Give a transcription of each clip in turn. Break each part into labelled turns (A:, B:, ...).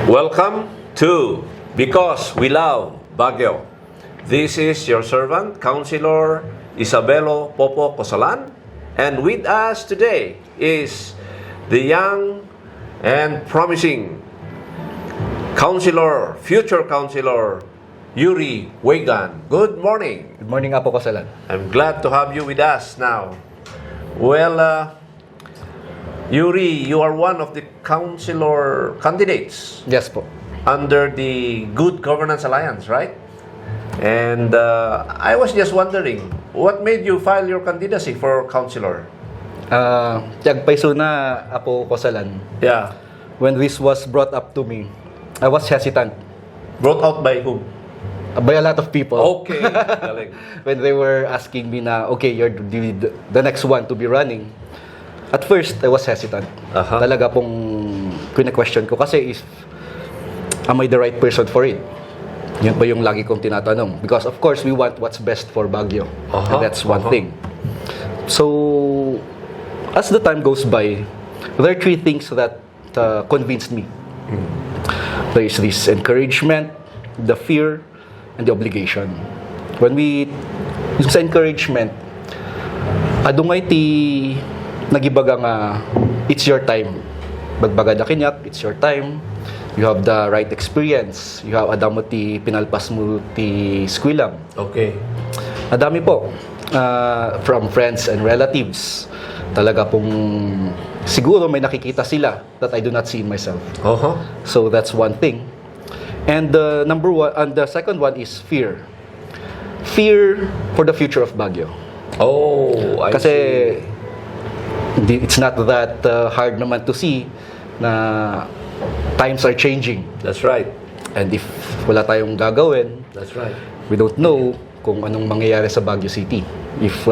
A: Welcome to Because We Love Baguio. This is your servant, Councilor Isabelo Popo Cosalan. And with us today is the young and promising future Councilor Yuri Wegan. Good morning.
B: Good morning, Apo Cosalan.
A: I'm glad to have you with us now. Well, Yuri, you are one of the councilor candidates
B: Yes po.
A: under the Good Governance Alliance, right? And I was just wondering, what made you file your candidacy for councilor?
B: Tiyagpaiso na, Apo Cosalan.
A: Yeah.
B: When this was brought up to me, I was hesitant
A: Brought out by whom?
B: by a lot of people.
A: Okay. Galing.
B: When they were asking me na, okay, you're the next one to be running. At first, I was hesitant.
A: Aha.
B: Talaga pong question ko kasi am I the right person for it? Yun pa yung lagi kong tinatanong. Because of course, we want what's best for Baguio.
A: Aha.
B: And that's one
A: Aha.
B: thing. So, as the time goes by, there are three things that convinced me. There is this encouragement, the fear, and the obligation. When yung sa encouragement, adungay ti nagibaga nga it's your time. Bagbaga na kinyak, it's your time. You have the right experience. You have adamo ti pinalpas mo ti skwilam.
A: Okay.
B: Adami po from friends and relatives. Talaga pong siguro may nakikita sila that I do not see in myself.
A: Uh-huh.
B: So that's one thing. And the second one is fear. Fear for the future of Baguio.
A: Oh, I
B: Kasi
A: see.
B: it's not that hard naman to see na times are changing.
A: That's right.
B: And if wala tayong gagawin,
A: That's right.
B: we don't know kung anong mangyayari sa Baguio City. If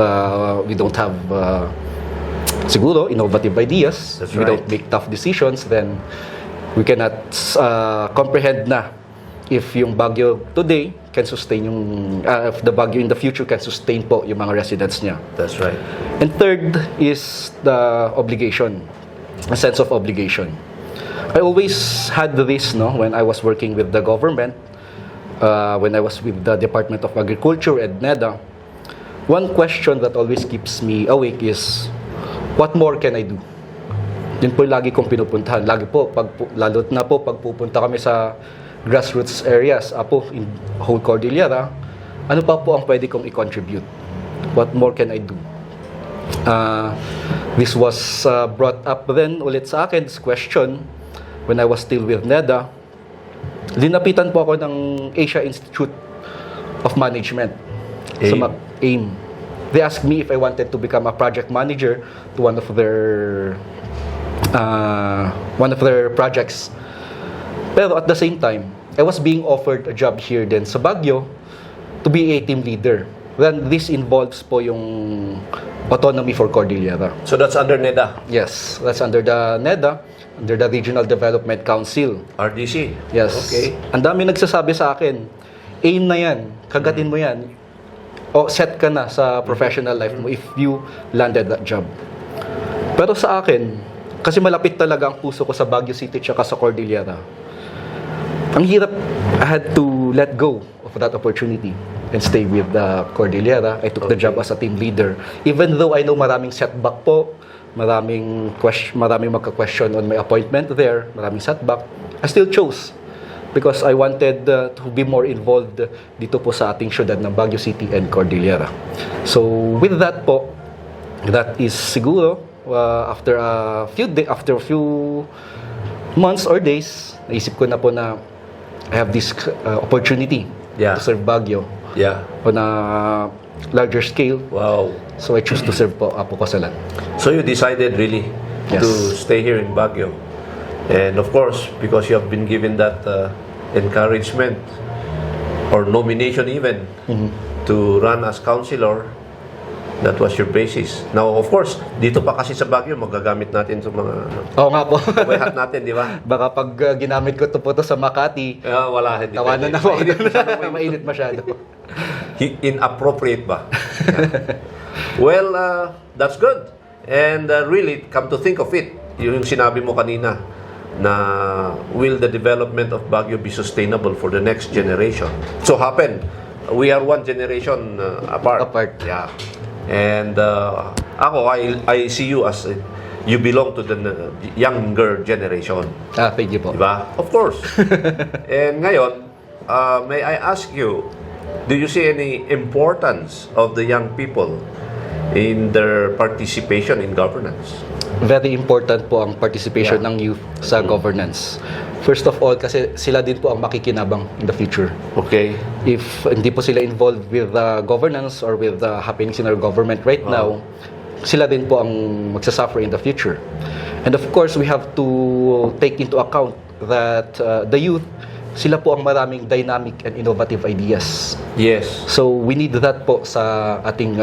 B: we don't have siguro innovative ideas,
A: That's
B: we
A: right.
B: don't make tough decisions, then we cannot comprehend na if yung Baguio today can sustain if the Baguio in the future can sustain po yung mga residents niya.
A: That's right.
B: And third is the obligation, a sense of obligation. I always had this, when I was working with the government, when I was with the Department of Agriculture and NEDA, one question that always keeps me awake is, what more can I do? Yun po lagi kong pinupuntahan. Lagi po, lalo na po pag pupunta kami sa grassroots areas, in whole Cordillera, ano pa po ang pwede kong i-contribute? What more can I do? This was brought up then ulit sa akin, this question, when I was still with NEDA. Linapitan po ako ng Asia Institute of Management.
A: AIM.
B: AIM. They asked me if I wanted to become a project manager to one of their projects. Pero at the same time, I was being offered a job here din sa Baguio to be a team leader. Then this involves po yung autonomy for Cordillera.
A: So that's under NEDA,
B: Yes, that's under the NEDA, under the Regional Development Council.
A: RDC.
B: Yes.
A: Okay.
B: Ang dami nagsasabi sa akin, aim na yan, kagatin mo yan. O set ka na sa professional life mo if you landed that job. Pero sa akin, kasi malapit talaga ang puso ko sa Baguio City tsaka sa Cordillera. Ang hirap, I had to let go of that opportunity and stay with the Cordillera. I took the job as a team leader. Even though I know maraming setback po, maraming magka-question on my appointment there, maraming setback, I still chose because I wanted to be more involved dito po sa ating syudad ng Baguio City and Cordillera. So with that po, that is siguro after a few months or days, naisip ko na po na I have this opportunity
A: Yeah.
B: to serve Baguio
A: Yeah.
B: on a larger scale.
A: Wow.
B: So I choose to serve po Apo Cosalan.
A: So you decided really
B: Yes.
A: to stay here in Baguio. And of course, because you have been given that encouragement or nomination even to run as councilor, that was your basis. Now, of course, dito pa kasi sa Baguio, magagamit natin sa mga
B: Oo nga po.
A: way-hat natin, di ba?
B: Baka pag ginamit ko to po to sa Makati,
A: Wala, hindi
B: tawanan na
A: pwede.
B: po. Mainit masyado.
A: Inappropriate ba? Yeah. Well, that's good. And really, come to think of it, yung sinabi mo kanina, na will the development of Baguio be sustainable for the next generation? So happen, we are one generation apart. Yeah. And ako, I see you as you belong to the younger generation.
B: Thank you po.
A: Diba? Of course. And ngayon, may I ask you, do you see any importance of the young people in their participation in governance?
B: Very important po ang participation ng youth sa governance. First of all, kasi sila din po ang makikinabang in the future.
A: Okay.
B: If hindi po sila involved with the governance or with the happenings in our government right now, sila din po ang magsasuffer in the future. And of course, we have to take into account that the youth, sila po ang maraming dynamic and innovative ideas.
A: Yes.
B: So we need that po sa ating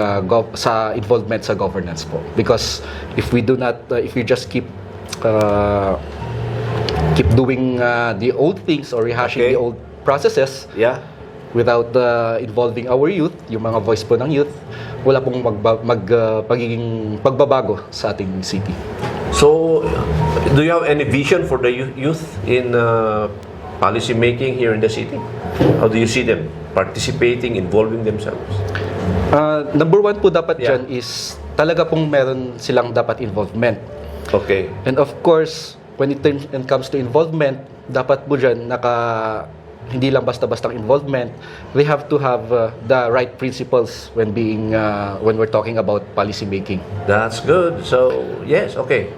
B: sa involvement sa governance po. Because if we do not, if we just keep doing the old things or rehashing the old processes, without involving our youth, yung mga voice po ng youth, wala pong pagiging pagbabago sa ating city.
A: So, do you have any vision for the youth in policy making here in the city? How do you see them participating, involving themselves?
B: Number one po dapat dyan is talaga pong meron silang dapat involvement.
A: Okay.
B: And of course, when it comes to involvement, dapat po dyan hindi lang basta-bastang involvement. They have to have the right principles when we're talking about policy making.
A: That's good. So, yes, okay.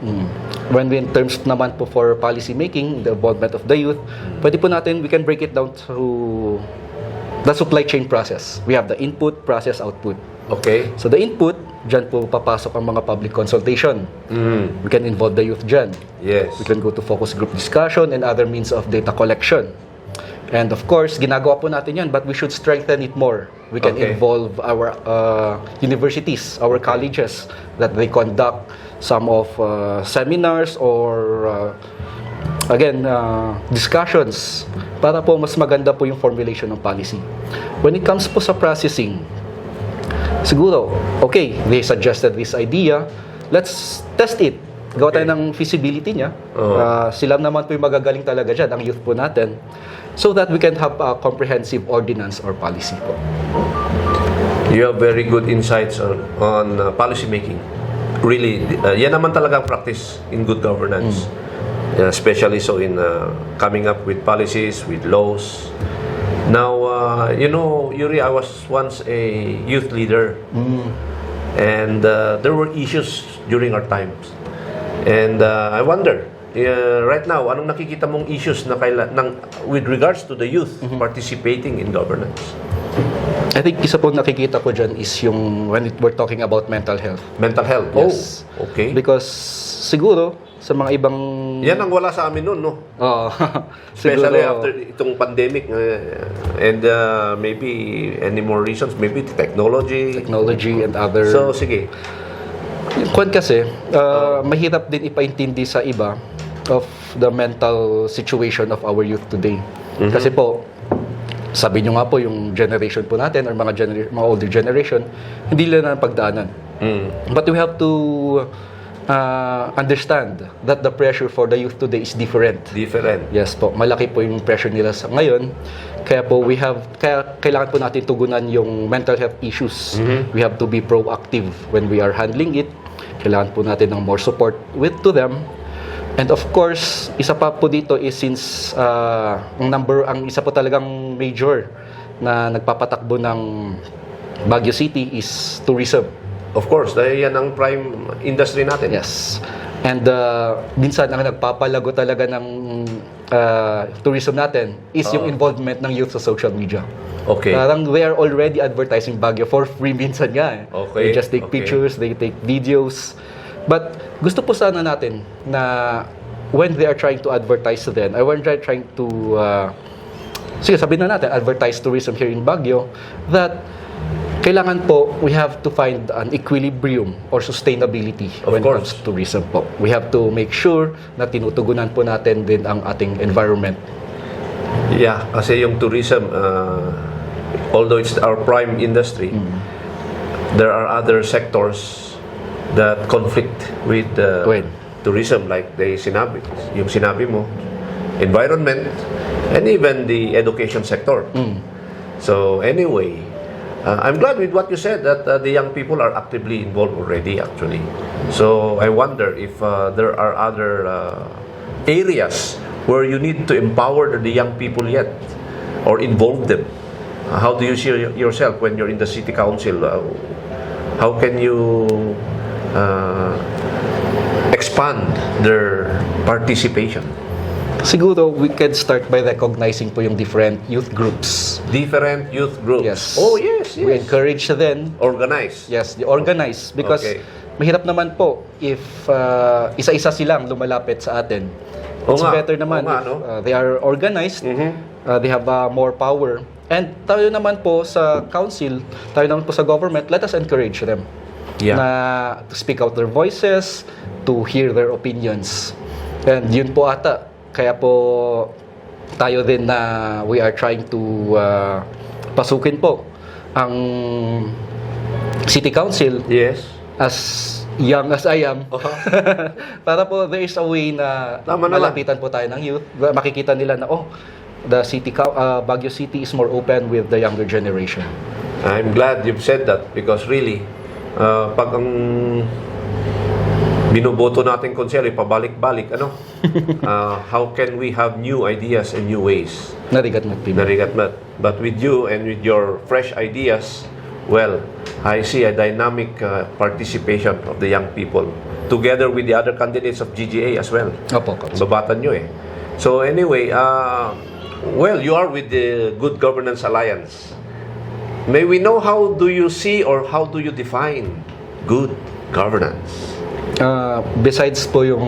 B: When in terms naman po for policy making, the involvement of the youth, pwede po natin, we can break it down through the supply chain process. We have the input, process, output.
A: Okay.
B: So the input, dyan po papasok ang mga public consultation. We can involve the youth dyan.
A: Yes.
B: We can go to focus group discussion and other means of data collection. And of course, ginagawa po natin yan, but we should strengthen it more. We can involve our universities, our colleges, that they conduct some of seminars or discussions para po mas maganda po yung formulation ng policy. When it comes po sa processing, siguro, okay, they suggested this idea, let's test it. Gawa tayo ng feasibility niya. Sila naman po yung magagaling talaga dyan, ang youth po natin, so that we can have a comprehensive ordinance or policy po.
A: You have very good insights on policy making. Really, yan naman talagang practice in good governance. Especially so in coming up with policies, with laws. Now, you know, Yuri, I was once a youth leader. And there were issues during our times. And I wonder, right now, anong nakikita mong issues na with regards to the youth participating in governance?
B: I think isa po nakikita ko dyan is yung when we're talking about mental health.
A: Mental health?
B: Yes.
A: Oh, okay.
B: Because siguro, sa mga ibang...
A: Yan ang wala sa amin noon, no?
B: Oo.
A: Especially after itong pandemic and maybe any more reasons, maybe technology
B: and other...
A: So, sige.
B: Kwan kasi, mahirap din ipaintindi sa iba of the mental situation of our youth today. Kasi po, sabi nyo nga po, yung generation po natin or mga older generation, hindi nila na pagdaanan. But we have to understand that the pressure for the youth today is different. Yes po, malaki po yung pressure nila sa ngayon. Kaya po kailangan po natin tugunan yung mental health issues. We have to be proactive when we are handling it. Kailangan po natin ng more support to them. And of course, isa pa po dito is since ang isa po talagang major na nagpapatakbo ng Baguio City is tourism.
A: Of course, dahil yan ang prime industry natin.
B: Yes. And minsan ang nagpapalago talaga ng tourism natin is yung involvement ng youth sa social media.
A: Okay.
B: Parang they are already advertising Baguio for free minsan nga.
A: Okay.
B: They just take pictures, they take videos. But gusto po sana natin na when they are trying to advertise then, when they're trying to sige, sabihin na natin, advertise tourism here in Baguio, that kailangan po, we have to find an equilibrium or sustainability when it comes to tourism po. We have to make sure na tinutugunan po natin din ang ating environment.
A: Yeah, kasi yung tourism, although it's our prime industry, there are other sectors that conflict with tourism like yung sinabi mo, environment, and even the education sector. So anyway, I'm glad with what you said that the young people are actively involved already actually. So I wonder if there are other areas where you need to empower the young people yet or involve them. How do you see yourself when you're in the city council? How can you expand their participation?
B: Siguro, we can start by recognizing po yung different youth groups.
A: Different youth groups.
B: Yes.
A: Oh, yes,
B: We
A: yes.
B: encourage them.
A: Organize.
B: Yes, they organize. Because
A: Okay.
B: mahirap naman po if isa-isa silang lumalapit sa atin.
A: Oo
B: It's
A: nga.
B: better naman
A: Oo nga,
B: if
A: no?
B: they are organized, they have more power. And tayo naman po sa council, tayo naman po sa government, let us encourage them
A: Yeah.
B: na to speak out their voices, to hear their opinions. And yun po ata, kaya po tayo din na we are trying to pasukin po ang City Council
A: Yes.
B: as young as I am. Para po there is a way na
A: Tama naman.
B: malapitan po tayo ng youth. Makikita nila na, the Baguio City is more open with the younger generation.
A: I'm glad you've said that because really, pag ang binoboto natin konsel, pabalik-balik, how can we have new ideas and new ways?
B: Narigat mo, Pim.
A: Narigatmat. But with you and with your fresh ideas, well, I see a dynamic participation of the young people together with the other candidates of GGA as well.
B: Opo, Kaps.
A: Babatan nyo eh. So anyway, well, you are with the Good Governance Alliance. May we know how do you see or how do you define good governance?
B: Besides po yung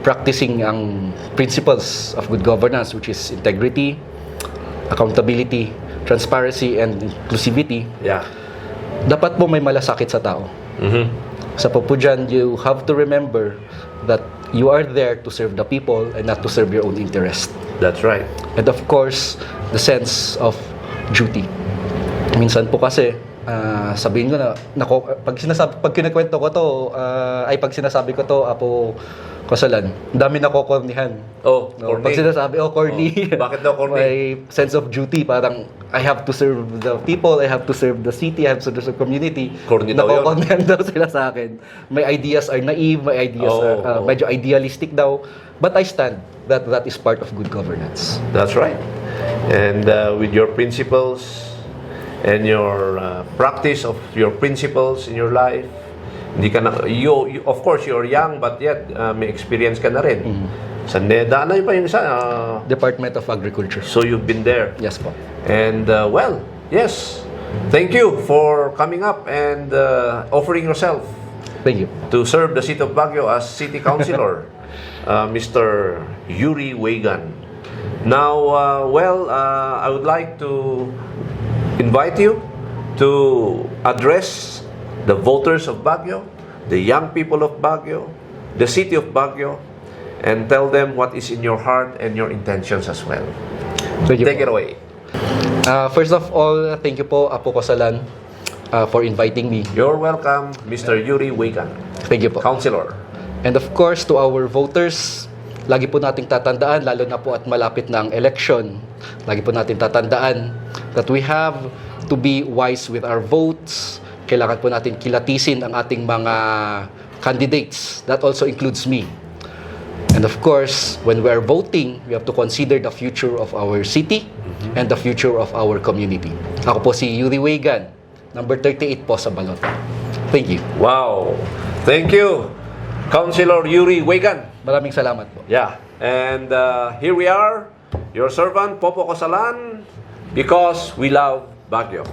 B: practicing ang principles of good governance, which is integrity, accountability, transparency, and inclusivity,
A: Yeah.
B: dapat po may malasakit sa tao. Sa po dyan, you have to remember that you are there to serve the people and not to serve your own interest.
A: That's right.
B: And of course, the sense of duty. Minsan po kasi, sabihin ko na, pag kinakwento ko to, pag sinasabi ko to, Apo Cosalan, dami nakokornihan.
A: Oh,
B: No,
A: corny.
B: pag sinasabi, corny.
A: Oh, bakit daw corny?
B: May sense of duty, parang, I have to serve the people, I have to serve the city, I have to serve the community.
A: Corny daw yun.
B: Nakokornihan daw sila sa akin. May ideas are naive, may ideas are
A: Oh.
B: medyo idealistic daw. But I stand that is part of good governance.
A: That's right. And with your principles and your practice of your principles in your life, hindi ka na, you of course you're young but yet may experience ka na rin. Sa NEDA na yun pa yung isa.
B: Department of Agriculture.
A: So you've been there.
B: Yes po.
A: And well, yes. Thank you for coming up and offering yourself
B: Thank you.
A: to serve the city of Baguio as city councilor, Mr. Yuri Wegan. Now, I would like to invite you to address the voters of Baguio, the young people of Baguio, the city of Baguio, and tell them what is in your heart and your intentions as well.
B: Thank you
A: Take
B: po.
A: it away.
B: First of all, thank you po, Apo Cosalan, for inviting me.
A: You're welcome, Mr. Yuri Wegan,
B: Thank you po.
A: councilor.
B: And of course, to our voters, lagi po nating tatandaan, lalo na po at malapit na ang election, lagi po natin tatandaan that we have to be wise with our votes. Kailangan po natin kilatisin ang ating mga candidates. That also includes me. And of course, when we are voting, we have to consider the future of our city and the future of our community. Ako po si Yuri Wegan, number 38 po sa balot. Thank you.
A: Wow. Thank you, Councilor Yuri Wegan.
B: Maraming salamat po.
A: Yeah. And here we are, your servant, Popo Cosalan, because we love Baguio.